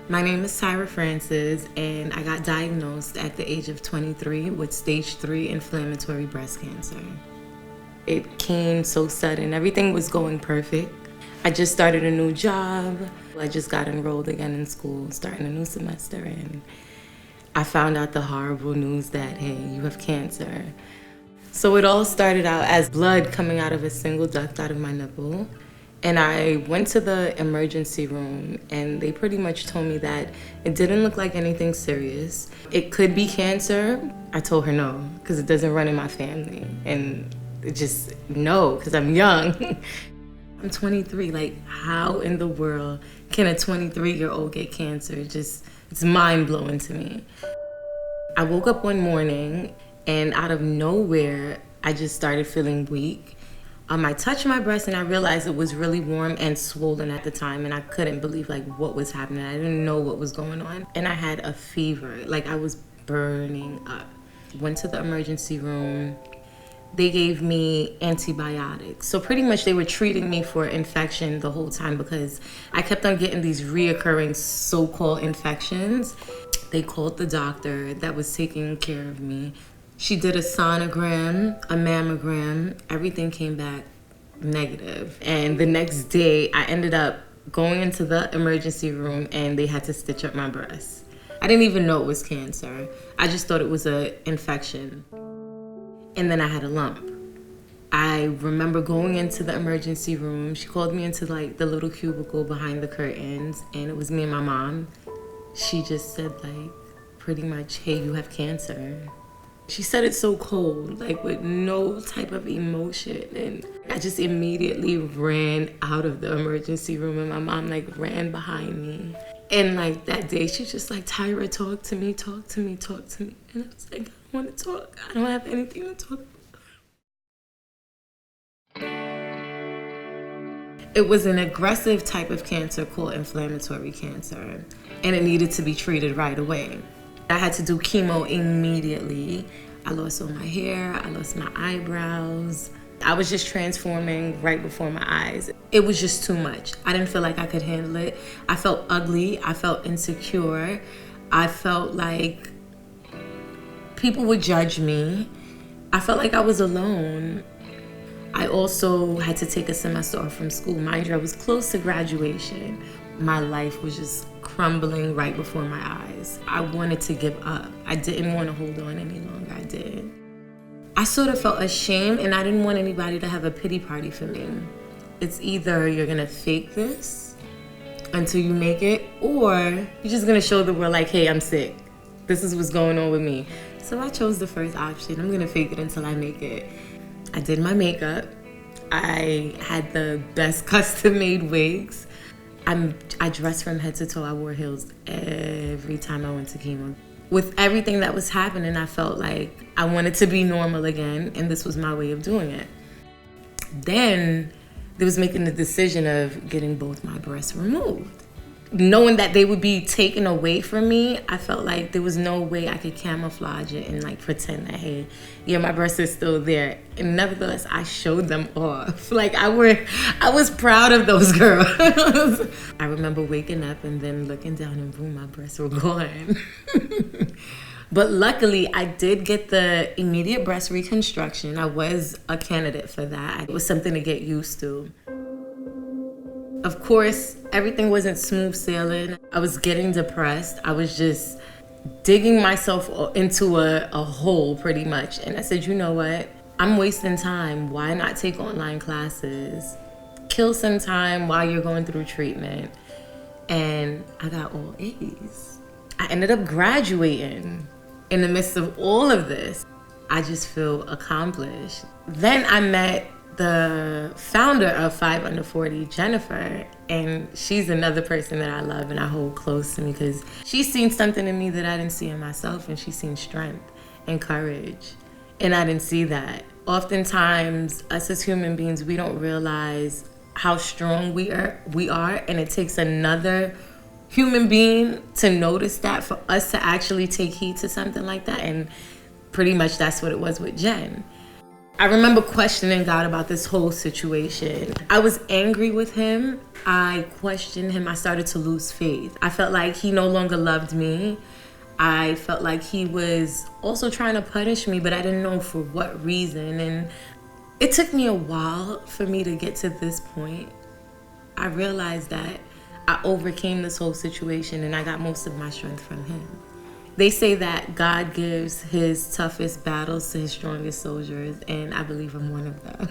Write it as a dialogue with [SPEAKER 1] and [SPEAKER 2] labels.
[SPEAKER 1] My name is Tyra Francis, and I got diagnosed at the age of 23 with stage 3 inflammatory breast cancer. It came so sudden. Everything was going perfect. I just started a new job. I just got enrolled again in school, starting a new semester, and I found out the horrible news that, hey, you have cancer. So it all started out as blood coming out of a single duct out of my nipple. And I went to the emergency room, and they pretty much told me that it didn't look like anything serious. It could be cancer. I told her no, because it doesn't run in my family. And just no, because I'm young. I'm 23. Like, how in the world can a 23-year-old get cancer? It's mind-blowing to me. I woke up one morning, and out of nowhere, I just started feeling weak. I touched my breast and I realized it was really warm and swollen at the time, and I couldn't believe what was happening. I didn't know what was going on. And I had a fever, I was burning up. Went to the emergency room. They gave me antibiotics. So pretty much they were treating me for infection the whole time because I kept on getting these reoccurring so-called infections. They called the doctor that was taking care of me. She did a sonogram, a mammogram, everything came back negative. And the next day, I ended up going into the emergency room and they had to stitch up my breast. I didn't even know it was cancer. I just thought it was an infection. And then I had a lump. I remember going into the emergency room. She called me into the little cubicle behind the curtains, and it was me and my mom. She just said pretty much, hey, you have cancer. She said it so cold, with no type of emotion. And I just immediately ran out of the emergency room, and my mom ran behind me. And that day, she's just Tyra, talk to me, talk to me, talk to me. And I was I don't want to talk. I don't have anything to talk about. It was an aggressive type of cancer called inflammatory cancer, and it needed to be treated right away. I had to do chemo immediately. I lost all my hair, I lost my eyebrows. I was just transforming right before my eyes. It was just too much. I didn't feel like I could handle it. I felt ugly, I felt insecure. I felt like people would judge me. I felt like I was alone. I also had to take a semester off from school. Mind you, I was close to graduation. My life was just crumbling right before my eyes. I wanted to give up. I didn't want to hold on any longer. I did. I sort of felt ashamed, and I didn't want anybody to have a pity party for me. It's either you're gonna fake this until you make it, or you're just gonna show the world hey, I'm sick. This is what's going on with me. So I chose the first option. I'm gonna fake it until I make it. I did my makeup. I had the best custom-made wigs. I dressed from head to toe. I wore heels every time I went to chemo. With everything that was happening, I felt like I wanted to be normal again, and this was my way of doing it. Then there was making the decision of getting both my breasts removed. Knowing that they would be taken away from me, I felt like there was no way I could camouflage it and pretend that, hey, yeah, my breast is still there. And nevertheless, I showed them off. I was proud of those girls. I remember waking up and then looking down and boom, my breasts were gone. But luckily, I did get the immediate breast reconstruction. I was a candidate for that. It was something to get used to. Of course, everything wasn't smooth sailing. I was getting depressed. I was just digging myself into a hole pretty much. And I said, you know what? I'm wasting time. Why not take online classes? Kill some time while you're going through treatment. And I got all A's. I ended up graduating in the midst of all of this. I just feel accomplished. Then I met the founder of 5 Under 40, Jennifer, and she's another person that I love and I hold close to me because she's seen something in me that I didn't see in myself, and she's seen strength and courage, and I didn't see that. Oftentimes, us as human beings, we don't realize how strong we are, and it takes another human being to notice that for us to actually take heed to something like that, and pretty much that's what it was with Jen. I remember questioning God about this whole situation. I was angry with him. I questioned him. I started to lose faith. I felt like he no longer loved me. I felt like he was also trying to punish me, but I didn't know for what reason. And it took me a while for me to get to this point. I realized that I overcame this whole situation and I got most of my strength from him. They say that God gives his toughest battles to his strongest soldiers, and I believe I'm one of them.